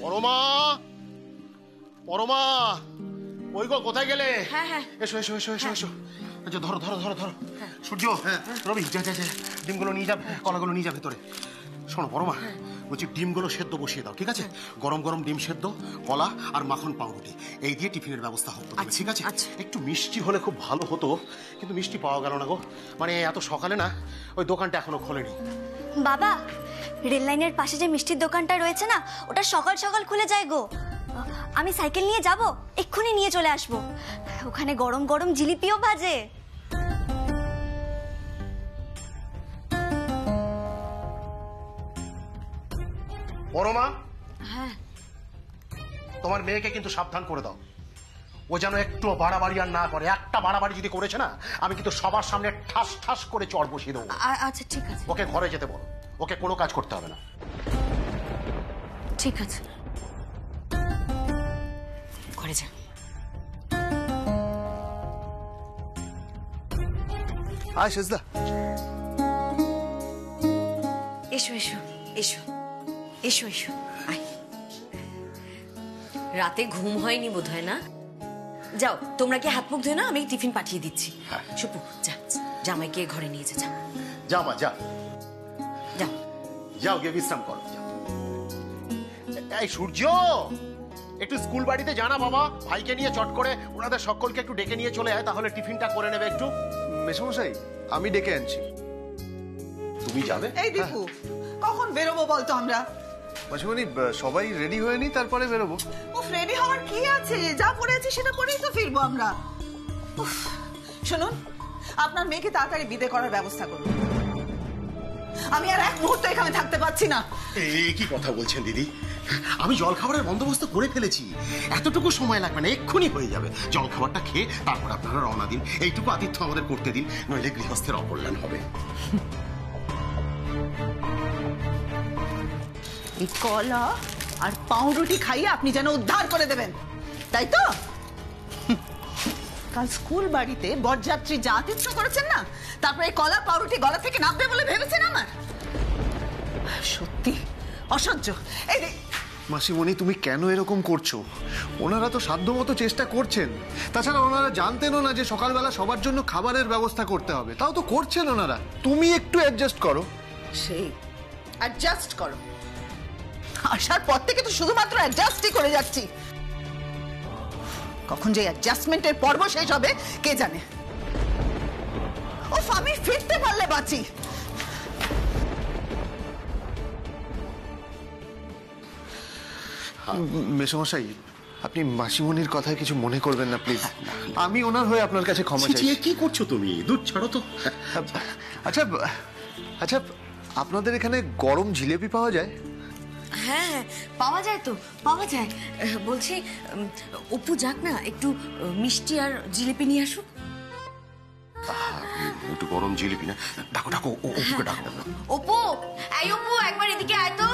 পরমা, পরমা, ওই গো কোথায় গেলে? হ্যাঁ হ্যাঁ, এসো এসো এসো এসো এসো। আচ্ছা ধরো ধরো ধরো ধরো। সূর্য, রবি, যা যা যা, ডিমগুলো নিয়ে যাবে, কলাগুলো নিয়ে যাবে ভেতরে। শোনো পরমা, বলছি ডিমগুলো সেদ্ধ বসিয়ে দাও, ঠিক আছে? গরম গরম ডিম সেদ্ধ, কলা আর মাখন পাউরুটি এই দিয়ে টিফিনের ব্যবস্থা হোক, ঠিক আছে? একটু মিষ্টি হলে খুব ভালো হতো, কিন্তু মিষ্টি পাওয়া গেল না গো। মানে এত সকালে না, ওই দোকানটা এখনো খোলেনি। বাবা, রেল লাইনের পাশে যে মিষ্টির দোকানটা রয়েছে না, ওটা সকাল সকাল খুলে যায় গো। আমি সাইকেল নিয়ে যাব, এক্ষুনি নিয়ে চলে আসবো। ওখানে গরম গরম জিলিপিও ভাজে। পরমা, হ্যাঁ, তোমার মেয়েকে কিন্তু সাবধান করে দাও, ও যেন একটু বাড়াবাড়ি আর না করে। একটা বাড়াবাড়ি যদি করেছে না, আমি কিন্তু সবার সামনে ঠাস ঠাস করে চড় বসিয়ে দেবো। আচ্ছা ঠিক আছে। ওকে ঘরে যেতে বলো, ওকে কোনো কাজ করতে হবে না। ঠিক আছে, ঘরে যা। আয় সেজদা, এসো এসো এসো এসো এসো, আয়। রাতে ঘুম হয়নি বোধ হয় না? যাও, তোমরা কি হাত মুখ ধুয়ে না, আমি টিফিন পাঠিয়ে দিচ্ছি। সুপু, যা, জামাইকে ঘরে নিয়ে যা। যা মা, যা, যাও যাও, গিয়ে বিশ্রাম করো। এই সূর্য, একটু স্কুল বাড়িতে জানা বাবা, ভাইকে নিয়ে চট করে ওনাদের সকলকে একটু ডেকে নিয়ে চলে আয়, তাহলে টিফিনটা করে নেবে একটু। মেসমশাই আমি ডেকে আনছি। তুমি যাবে? এই দীপু, কখন বেরোবো বলতো আমরা? মাসিমণি, সবাই রেডি হয়ে নি, তারপরে বেরোবো। উফ, রেডি হওয়ার কি আছে? যা পরে আছি সেটা পরেই তো ফিরবো আমরা। উফ, শুনুন, আপনার মেয়েকে তাড়াতাড়ি বিদে করার ব্যবস্থা করুন। আমি আর এক মুহূর্ত এখানে থাকতে পারছি না। এই কি কথা বলছেন দিদি? আমি জলখাবারের বন্দোবস্ত করে ফেলেছি, এতটুকু সময় লাগবে না, এক্ষুনি হয়ে যাবে। জলখাবারটা খেয়ে তারপর আপনারা রওনা দিন, এইটুকু আতিথ্য আমাদের করতে দিন, নইলে গৃহস্থের অকল্যাণ হবে। এই কলা আর পাউরুটি খাইয়ে আপনি যেন উদ্ধার করে দেবেন, তাই তো? কাল স্কুল বাড়িতে বরযাত্রী যা আতিথ্য করেছেন না, তারপরে এই কলা পাউরুটি গলা থেকে নামবে বলে ভেবেছেন আমার? সত্যি অসহ্য। এই মাসিমণি, তুমি কেন এরকম করছো? ওনারা তো সাধ্যমতো চেষ্টা করছেন, তাছাড়া ওনারা জানতেনও না যে সকালবেলা সবার জন্য খাবারের ব্যবস্থা করতে হবে, তাও তো করছেন ওনারা। তুমি একটু অ্যাডজাস্ট করো। সেই অ্যাডজাস্ট করো, আসার পর থেকে তো শুধুমাত্র অ্যাডজাস্টই করে যাচ্ছি। কখন যে অ্যাডজাস্টমেন্টের পর্ব শেষ হবে কে জানে। ওফ, আমি ফিরতে পারলে বাঁচি। মেসমশাই, আপনি মাসিমণির কথায় কিছু মনে করবেন না প্লিজ। আমি ওনার হয়ে আপনার কাছে ক্ষমা চাই। কি করছো তুমি? দুধ ছাড়ো তো। আচ্ছা আচ্ছা, আপনাদের এখানে গরম জিলেপি পাওয়া যায়? হ্যাঁ, পাওয়া যায় তো, পাওয়া যায়। বলছি, অপু যাক না, একটু মিষ্টি আর জিলিপি নিয়ে আসুক। একটু গরম জিলিপি না? ডাকো ডাকো, অপুকে ডাকো। অপু, এই অপু, একবার এদিকে আয় তো।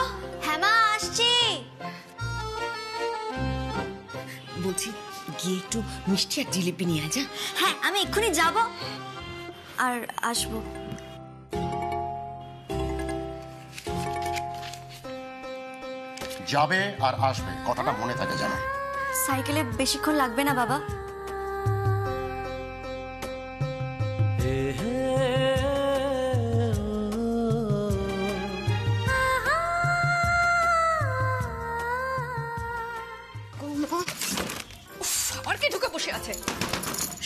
হ্যাঁ মা, আসছি। বলছি, গিয়ে একটু মিষ্টি আর জিলিপি নিয়ে আয়। যা। হ্যাঁ, আমি এক্ষুনি যাব আর আসবো। যাবে আর আসবে, কথাটা মনে থাকে জানো। সাইকেলে বেশিক্ষণ লাগবে না বাবা। আর কে ঢুকে বসে আছে?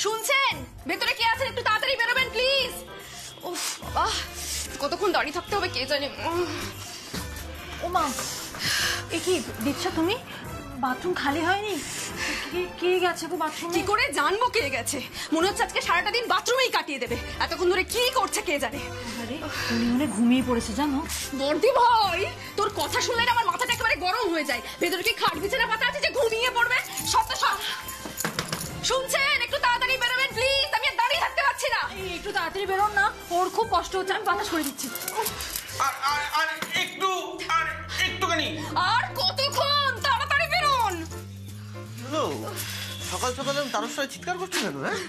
শুনছেন? ভেতরে কে আছেন? একটু তাড়াতাড়ি বেরোবেন প্লিজ। উফ বাবা, কতক্ষণ দাঁড়িয়ে থাকতে হবে কে জানে। ও মা, এ কি দিচ্ছ তুমি? বাথরুম খালি হয়নি? কে গেছে গো বাথরুমে? কি করে জানবো কে গেছে? মনে হচ্ছে আজকে সারাটা দিন বাথরুমেই কাটিয়ে দেবে। এতক্ষণ ধরে কি করছে কে জানে। আরে উনি মনে ঘুমিয়ে পড়েছে জানো। বর্দি ভাই, তোর কথা শুনলে না আমার মাথাটা একেবারে গরম হয়ে যায়। ভেতরে কি খাট বিছানা পাতা আছে যে ঘুমিয়ে পড়বে? সব তো সব। শুনছেন? একটু তাড়াতাড়ি বেরোবেন প্লিজ, আমি আর দাঁড়িয়ে থাকতে পারছি না। একটু তাড়াতাড়ি বেরোন না, ওর খুব কষ্ট হচ্ছে, আমি বাতাস করে দিচ্ছি। একটুখানি। আর কতক্ষণ? তাড়াতাড়ি বেরোন। সকাল সকাল তার সাথে চিৎকার করছো কেন? হ্যাঁ,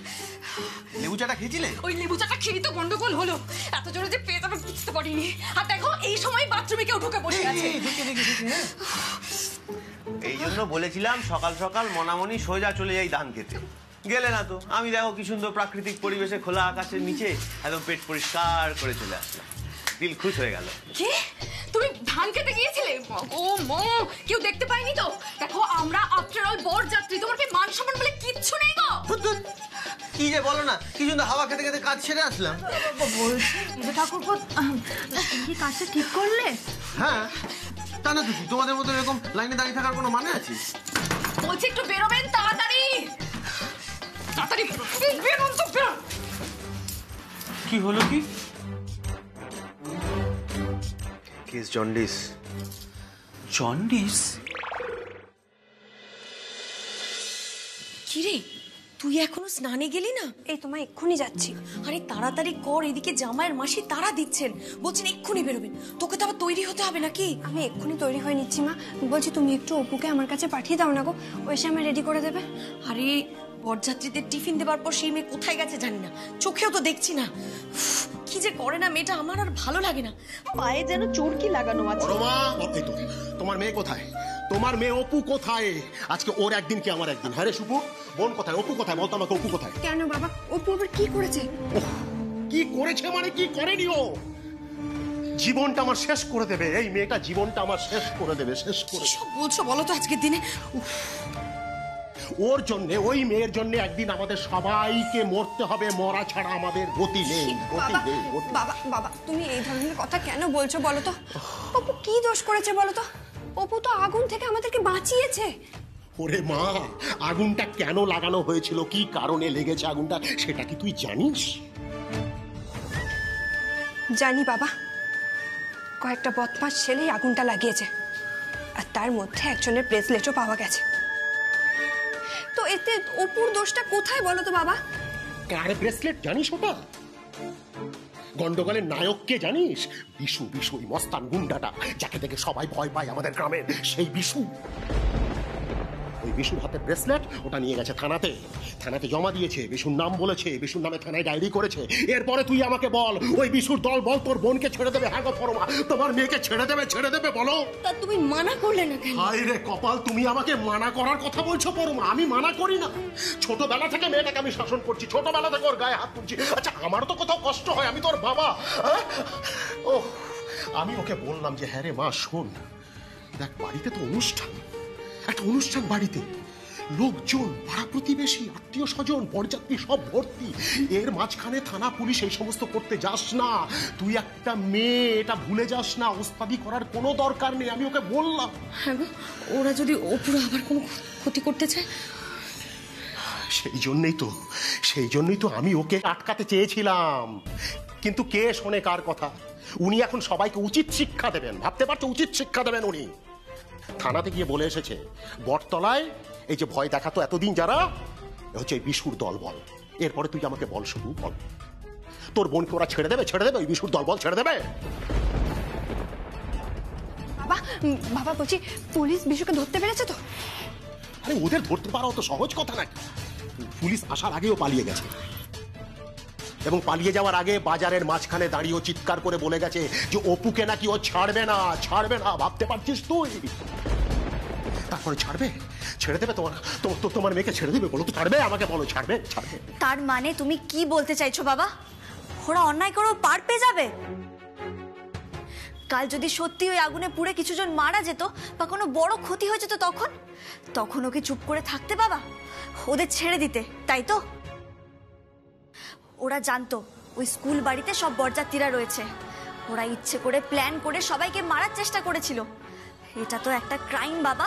লেবু চাটা খেয়েছিলে? ওই লেবু চাটা খেয়ে তো গন্ডগোল হলো। এত জোরে যে পেয়ে যাবে বুঝতে পারিনি। আর দেখো, এই সময় বাথরুমে কেউ ঢুকে বসে আছে। এই জন্য বলেছিলাম সকাল সকাল মনামনি সোজা চলে যাই ধান খেতে, গেলে না তো। আমি দেখো কি সুন্দর প্রাকৃতিক পরিবেশে খোলা আকাশের নিচে একদম পেট পরিষ্কার করে চলে আসলাম, দিল খুশ হয়ে গেল। কি তুমি ধান খেতে গিয়েছিলে? ও মো, কেউ দেখতে পায়নি তো? দেখো আমরা আফটার অল বরযাত্রী, তোমার কি মান সম্মান বলে কিচ্ছু নেই গো? কি যে বলো না, কি সুন্দর হাওয়া খেতে খেতে কাজ ছেড়ে আসলাম। বলছি যে ঠাকুরপো, কি কাজটা ঠিক করলে? হ্যাঁ, তা না দিদি, তোমাদের মতো এরকম লাইনে দাঁড়িয়ে থাকার কোনো মানে আছে? বলছি একটু বেরোবেন তাড়াতাড়ি, তাড়াতাড়ি বেরোন তো, বেরোন। কি হলো কি? Case jaundice. জন্ডিস? কিরে, তুই এখনো স্নানে গেলি না? এই তোমায় এক্ষুনি যাচ্ছি। আরে তাড়াতাড়ি কর, এদিকে জামাইয়ের মাসি তারা দিচ্ছেন, বলছেন এক্ষুনি বেরোবেন। তোকে তো আবার তৈরি হতে হবে নাকি? আমি এক্ষুনি তৈরি হয়ে নিচ্ছি মা। বলছি তুমি একটু অপুকে আমার কাছে পাঠিয়ে দাও না গো, ও এসে আমি রেডি করে দেবে। আরে বরযাত্রীদের টিফিন দেবার পর সেই মেয়ে কোথায় গেছে জানি না, চোখেও তো দেখছি না। উফ, কি যে করে না মেয়েটা, আমার আর ভালো লাগে না। পায়ে যেন চোরকি লাগানো আছে। বড় মা, এই তো তোমার মেয়ে কোথায়? তোমার মেয়ে অপু কোথায়? আজকে ওর একদিন কি আমার একদিন? হ্যাঁ রে সুপু, বোন কোথায়? অপু কোথায়? বলতো আমাকে, অপু কোথায়? কেন বাবা, অপু আবার কি করেছে? কি করেছে মানে কি করেনি ও? জীবনটা আমার শেষ করে দেবে এই মেয়েটা, জীবনটা আমার শেষ করে দেবে, শেষ করে দেবে। সব বলছো বলো তো আজকের দিনে? ওর জন্য, ওই মেয়ের জন্য একদিন আমাদের সবাইকে মরতে হবে, মরা ছাড়া আমাদের গতি নেই, গতি বাবা নেই, গতি। বাবা বাবা, তুমি এই ধরনের কথা কেন বলছো বলো তো? অপু কি দোষ করেছে বলো তো? অপু তো আগুন থেকে আমাদেরকে বাঁচিয়েছে। ওরে মা, আগুনটা কেন লাগানো হয়েছিল, কি কারণে লেগেছে আগুনটা, সেটা কি তুই জানিস? জানি বাবা, কয়েকটা বদমাস ছেলেই আগুনটা লাগিয়েছে, আর তার মধ্যে একজনের ব্রেসলেটও পাওয়া গেছে। তো এতে অপুর দোষটা কোথায় বলো তো বাবা? কার ব্রেসলেট জানিস ওটা? গন্ডগোলের নায়ক কে জানিস? বিশু, বিশু, ওই মস্তান গুন্ডাটা যাকে দেখে সবাই ভয় পায় আমাদের গ্রামের, সেই বিশু। ওই বিশুর হাতে ব্রেসলেট, ওটা নিয়ে গেছে থানাতে, থানাতে জমা দিয়েছে, বিশুর নাম বলেছে, বিশুর নামে থানায় ডায়েরি করেছে। এরপরে তুই আমাকে বল, ওই বিশুর দল বল তোর বোনকে ছেড়ে দেবে? হ্যাঁ গো ফরমা, তোমার মেয়েকে ছেড়ে দেবে, ছেড়ে দেবে বলো? তা তুমি মানা করলে না কেন? হায় রে কপাল, তুমি আমাকে মানা করার কথা বলছো পরমা? আমি মানা করি না, ছোটবেলা থেকে মেয়েটাকে আমি শাসন করছি, ছোটবেলা থেকে ওর গায়ে হাত তুলছি। আচ্ছা আমার তো কোথাও কষ্ট হয়, আমি তোর বাবা। ও, আমি ওকে বললাম যে হ্যাঁ রে মা শোন, দেখ বাড়িতে তো অনুষ্ঠান, একটা অনুষ্ঠান বাড়িতে, লোকজন, পাড়া প্রতিবেশী, আত্মীয় স্বজন, বরযাত্রী সব ভর্তি, এর মাঝখানে থানা পুলিশ এই সমস্ত করতে যাস না। তুই একটা মেয়ে, এটা ভুলে যাস না, ওস্তাদি করার কোনো দরকার নেই, আমি ওকে বললাম। হ্যাঁ গো, ওরা যদি অপুরা আবার কোনো ক্ষতি করতে চায়? সেই জন্যই তো আমি ওকে আটকাতে চেয়েছিলাম, কিন্তু কে শোনে কার কথা? উনি এখন সবাইকে উচিত শিক্ষা দেবেন, ভাবতে পারছো, উচিত শিক্ষা দেবেন উনি। থানাতে গিয়ে বলে এসেছে, বটতলায় এই যে ভয় দেখাতো এতদিন যারা, হচ্ছে এই বিশুর দল বল। এরপরে তুই আমাকে বল, শুধু বল, তোর বোনকে ওরা ছেড়ে দেবে? ছেড়ে দেবে? ওই বিশুর দল বল ছেড়ে দেবে? বাবা বাবা, বলছি পুলিশ বিশুকে ধরতে পেরেছে তো? আরে ওদের ধরতে পারা অত সহজ কথা নাকি? পুলিশ আসার আগেও পালিয়ে গেছে, এবং পালিয়ে যাওয়ার আগে বাজারের মাঝখানে দাঁড়িয়ে চিৎকার করে বলে গেছে যে অপুকে নাকি ও ছাড়বে না, ছাড়বে না। ভাবতে পারছিস তুই? তারপরে ছাড়বে, ছেড়ে দেবে? তোমার মেয়েকে ছেড়ে দেবে? বলো তো, ছাড়বে? আমাকে বলো, ছাড়বে? ছাড়বে? তার মানে তুমি কি বলতে চাইছো বাবা? ওরা অন্যায় করেও পার পেয়ে যাবে? কাল যদি সত্যি ওই আগুনে পুড়ে কিছুজন মারা যেত বা কোনো বড় ক্ষতি হয়ে যেত, তখন ওকে চুপ করে থাকতে বাবা? ওদের ছেড়ে দিতে, তাই তো? ওরা জানতো ওই স্কুল বাড়িতে সব বরযাত্রীরা রয়েছে, ওরা ইচ্ছে করে প্ল্যান করে সবাইকে মারার চেষ্টা করেছিল। এটা তো একটা ক্রাইম বাবা।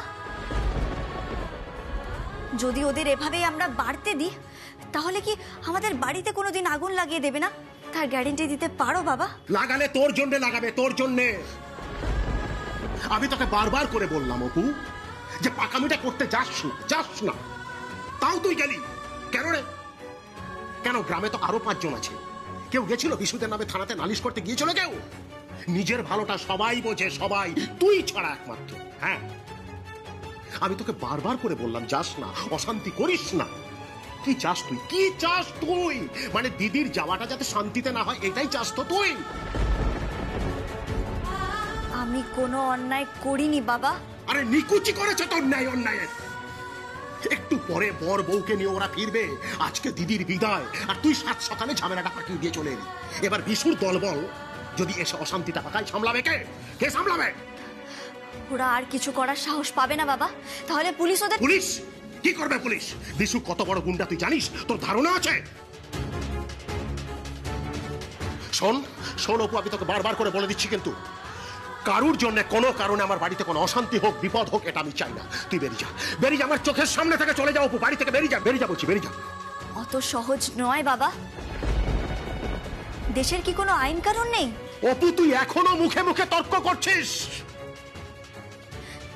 যদি ওদের এভাবেই আমরা বাড়তে দিই, তাহলে কি আমাদের বাড়িতে কোনোদিন আগুন লাগিয়ে দেবে না? তার গ্যারান্টি দিতে পারো বাবা? লাগালে তোর জন্য লাগাবে, তোর জন্যে। আমি তোকে বারবার করে বললাম অপু, যে পাকামিটা করতে যাস না, তাও তুই গেলি কেন রে? কেন? গ্রামে তো আরো 5 জন আছে, কেউ গেছিল বিশুদের নামে থানাতে নালিশ করতে গিয়েছিল? কেউ? নিজের ভালোটা সবাই বোঝে, সবাই, তুই ছাড়া একমাত্র। হ্যাঁ, আমি তোকে বারবার করে বললাম যাস না, অশান্তি করিস না। কি চাস তুই? কি চাস তুই? মানে দিদির যাওয়াটা যাতে শান্তিতে না হয়, এটাই চাস তো তুই? আমি কোনো অন্যায় করিনি বাবা। আরে নিকুচি করেছে তোর ন্যায় অন্যায়ের। একটু পরে বর বউকে নিয়ে ওরা ফিরবে, আজকে দিদির বিদায়, আর তুই সাত সকালে ঝামেলাটা পাঠিয়ে দিয়ে চলে এলি। এবার বিশুর দলবল যদি এসে অশান্তিটা পাকায়, সামলাবে কে? কে সামলাবে? ওরা আর কিছু করার সাহস পাবে না বাবা, তাহলে পুলিশ ওদের। পুলিশ কি করবে? পুলিশ বিশু কত বড় গুন্ডা তুই জানিস? তোর ধারণা আছে? শোন শোন অপু, আমি তোকে বারবার করে বলে দিচ্ছি, কিন্তু কারুর জন্য কোনো কারণে আমার বাড়িতে কোনো অশান্তি হোক, বিপদ হোক, এটা আমি চাই না। তুই বেরিয়ে যা, বেরিয়ে যা, আমার চোখের সামনে থেকে চলে যাও অপু, বাড়ি থেকে বেরিয়ে যা, বেরিয়ে যা বলছি, বেরিয়ে যা। অত সহজ নয় বাবা, দেশের কি কোনো আইন কানুন নেই? অপু তুই এখনো মুখে মুখে তর্ক করছিস।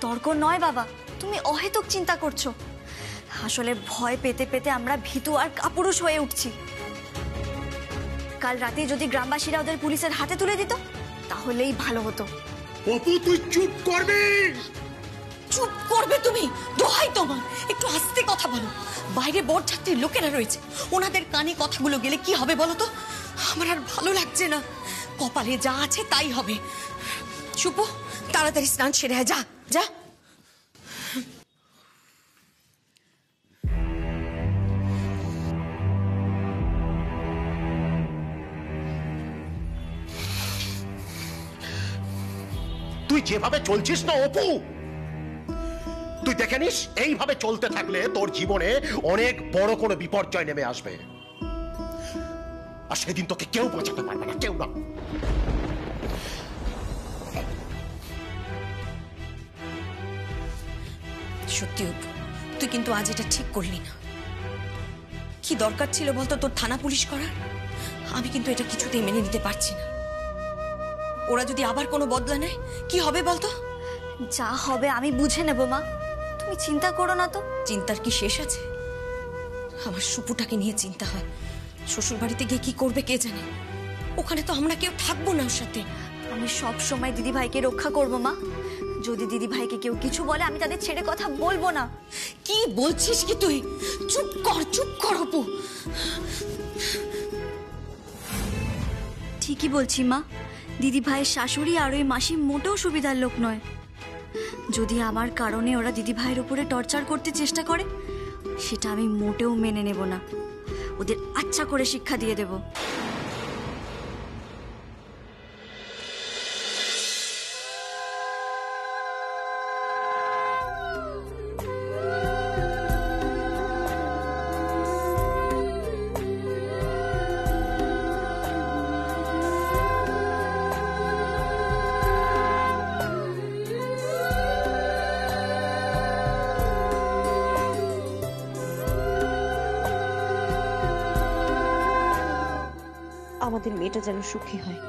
তর্ক নয় বাবা, তুমি অহেতুক চিন্তা করছো। আসলে ভয় পেতে পেতে আমরা ভীতু আর কাপুরুষ হয়ে উঠছি। কাল রাতে যদি গ্রামবাসীরা ওদের পুলিশের হাতে তুলে দিত তাহলেই ভালো হতো। অপু তুই চুপ করবি? চুপ করবে তুমি? দোহাই তোমার, একটু আস্তে কথা বলো। বাইরে বরযাত্রীর লোকেরা রয়েছে, ওনাদের কানে কথাগুলো গেলে কি হবে বলো তো? আমার আর ভালো লাগছে না, কপালে যা আছে তাই হবে। চুপো, তাড়াতাড়ি স্নান সেরে যা যা। তুই যেভাবে চলছিস না অপু, তুই দেখে নিস এইভাবে চলতে থাকলে তোর জীবনে অনেক বড় কোনো বিপর্যয় নেমে আসবে, আর সেদিন তোকে কেউ বাঁচাতে পারবে না, কেউ না। সত্যি অপু, তুই কিন্তু আজ এটা ঠিক করলি না। কি দরকার ছিল বলতো তোর থানা পুলিশ করার? আমি কিন্তু এটা কিছুতেই মেনে নিতে পারছি না। ওরা যদি আবার কোনো বদলা নেয় কি হবে বলতো? যা হবে আমি বুঝে নেব মা, তুমি চিন্তা করো না তো। চিন্তার কি শেষ আছে? আমার সুপুটাকে নিয়ে চিন্তা হয়, শ্বশুর বাড়িতে গিয়ে কি করবে কে জানে। ওখানে তো আমরা কেউ থাকবো না ওর সাথে। আমি সব সময় দিদি ভাইকে রক্ষা করব মা। যদি দিদি ভাইকে কেউ কিছু বলে আমি তাদের ছেড়ে কথা বলবো না। কি বলছিস কি তুই? চুপ কর, চুপ কর অপু। ঠিকই বলছি মা, দিদি ভাইয়ের শাশুড়ি আর ওই মাসি মোটেও সুবিধার লোক নয়। যদি আমার কারণে ওরা দিদি ভাইয়ের উপরে টর্চার করতে চেষ্টা করে সেটা আমি মোটেও মেনে নেব না। ওদের আচ্ছা করে শিক্ষা দিয়ে দেব। আমাদের মেয়েটা যেন সুখী হয়।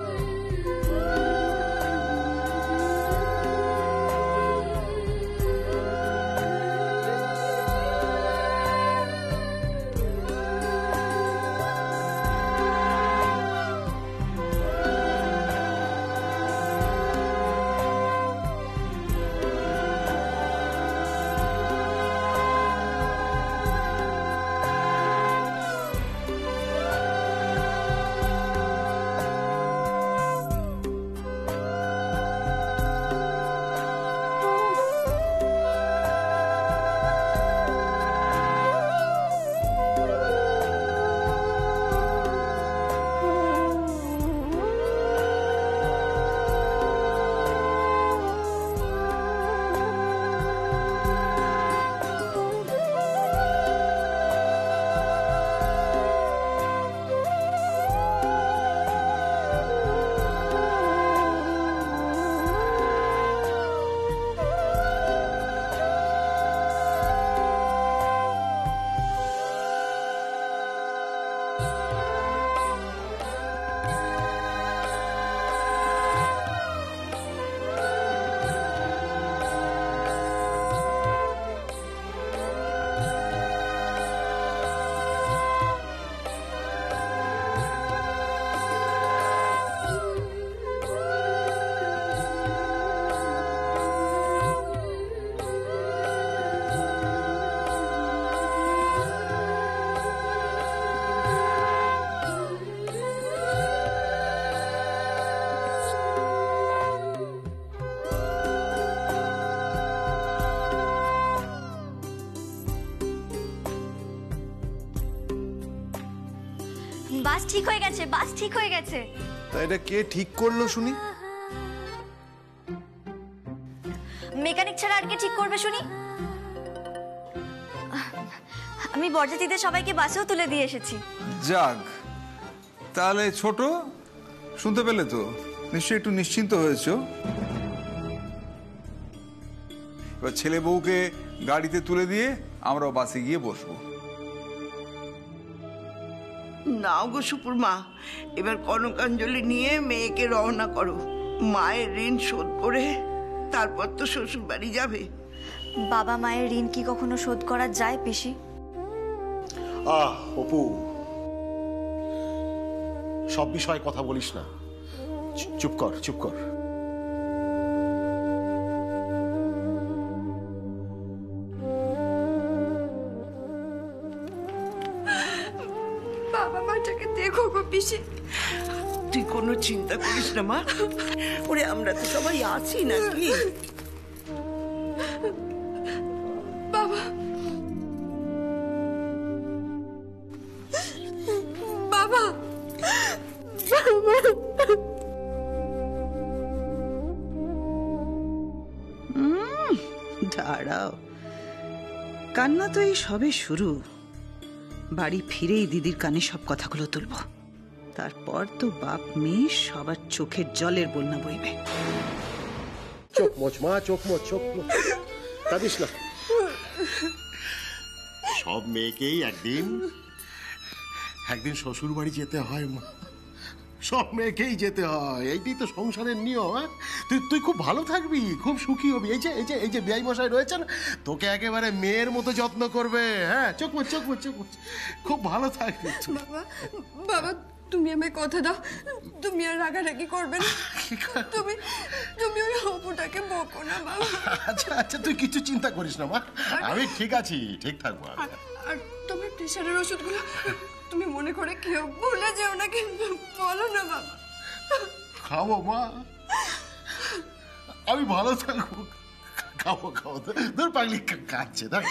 বাস ঠিক হয়ে গেছে, বাস ঠিক হয়ে গেছে। তা এটা কে ঠিক করলো শুনি? মেকানিক ছাড়া আর কে ঠিক করবে শুনি? আমি বরযাত্রীদের সবাইকে বাসেও তুলে দিয়ে এসেছি। যাক, তাহলে ছোট শুনতে পেলে তো, নিশ্চয়ই একটু নিশ্চিন্ত হয়েছো। এবার ছেলে বউকে গাড়িতে তুলে দিয়ে আমরাও বাসে গিয়ে বসবো। নাও গো সুপুর মা, এবার কনকাঞ্জলি নিয়ে মেয়েকে রওনা করো। মায়ের ঋণ শোধ করে তারপর তো শ্বশুর বাড়ি যাবে। বাবা মায়ের ঋণ কি কখনো শোধ করা যায় পিসি? অপু, সব বিষয়ে কথা বলিস না, চুপ কর চুপ কর। বাবা মাটাকে দেখো গো পিসি। তুই কোনো চিন্তা করিস না মা, ওরে আমরা তো সবাই আছি নাকি। বাবা, বাবা, দাঁড়াও, কান্না তো এই সবে শুরু। বাড়ি ফিরেই দিদির কানে সব কথাগুলো তুলবো, তারপর তো বাপ মেয়ে সবার চোখের জলের বন্যা বইবে। চোখ মোচ মা, চোখ মোচ, চোখ মোচ, কাঁদিস না। সব মেয়েকেই একদিন একদিন শ্বশুর বাড়ি যেতে হয় মা, সব মেয়েকেই যেতে হয়, এইটাই তো সংসারের নিয়ম। তুই খুব ভালো থাকবি, খুব সুখী হবি। এই যে বিআই মশাই রয়েছেন, তোকে একেবারে মেয়ের মতো যত্ন করবে। হ্যাঁ, চোখ মোচ, চোখ মোচ, চোখ মোচ, খুব ভালো থাকবি। বাবা, বাবা, তুমি আমায় কথা দাও, তুমি আর রাগারাগি করবে না। তুমি ওই অপুটাকে বকো না বাবা। আচ্ছা আচ্ছা, তুই কিছু চিন্তা করিস না মা, আমি ঠিক আছি, ঠিক থাকবো। আর তোমার প্রেশারের ওষুধগুলো তুমি মনে করে কেউ ভুলে যেও না, কিন্তু বলো না বাবা। খাবো মা, আমি ভালো থাকবো, খাবো খাবো। তোর পাগলি কাঁদছে, দেখ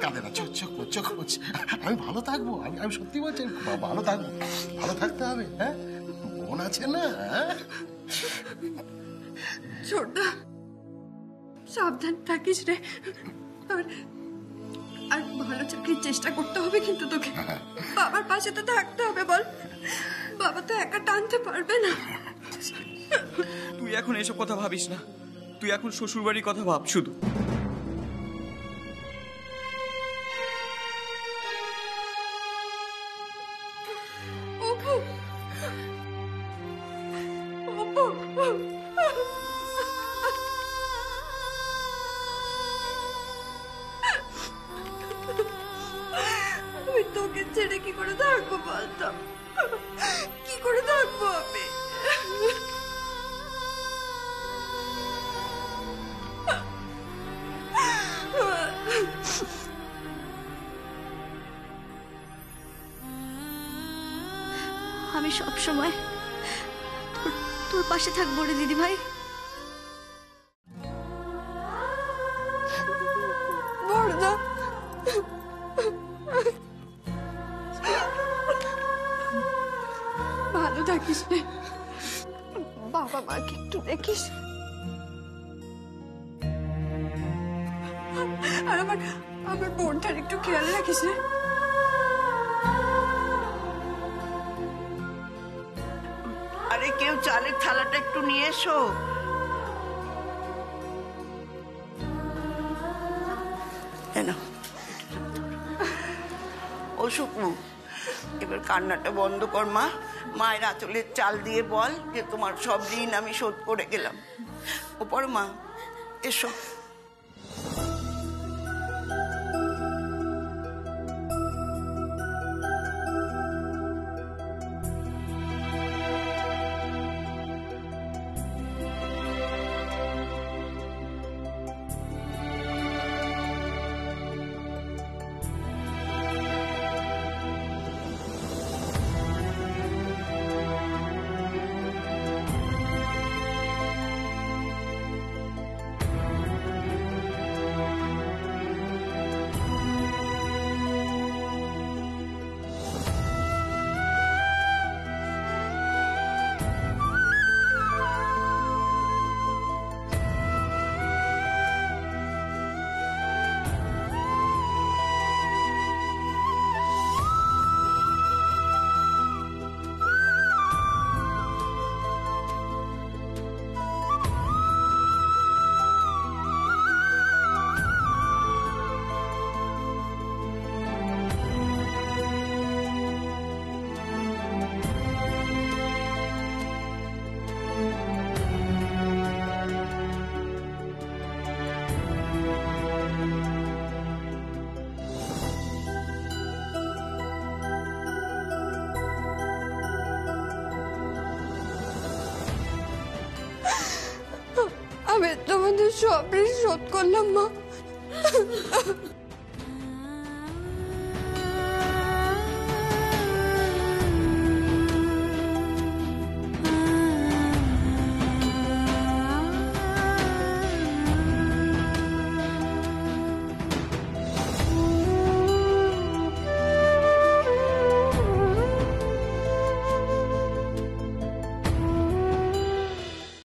কাঁদে না, চোখ চোখ চোখ চোখ। আমি ভালো থাকবো, আমি সত্যি বলছি ভালো থাকবো, ভালো থাকতে হবে। হ্যাঁ, বোন আছে না। ছোটদা, সাবধান থাকিস রে। আর ভালো চাকরির চেষ্টা করতে হবে কিন্তু তোকে। বাবার পাশে তো থাকতে হবে, বল। বাবা তো একা টানতে পারবে না। তুই এখন এসব কথা ভাবিস না, তুই এখন শ্বশুর বাড়ির কথা ভাব শুধু। অপু, অপু, আমি তোকে ছেড়ে কি করে থাকবো বলতো? কি করে থাকবো আমি? আমি সব সময় তোর পাশে থাকবো রে দিদি ভাই। বড়দা, ভালো থাকিস রে। বাবা মাকে একটু দেখিস। আর আমার বোনটার একটু খেয়াল রাখিস রে। আরে কেউ চালের থালাটা একটু নিয়ে এসো। ও সুকু, এবার কান্নাটা বন্ধ কর মা। মায়ের আঁচলের চাল দিয়ে বল যে তোমার সব ঋণ আমি শোধ করে গেলাম। ওপর মা, এসো। আমাদের সব ঋণ শোধ করলাম মা।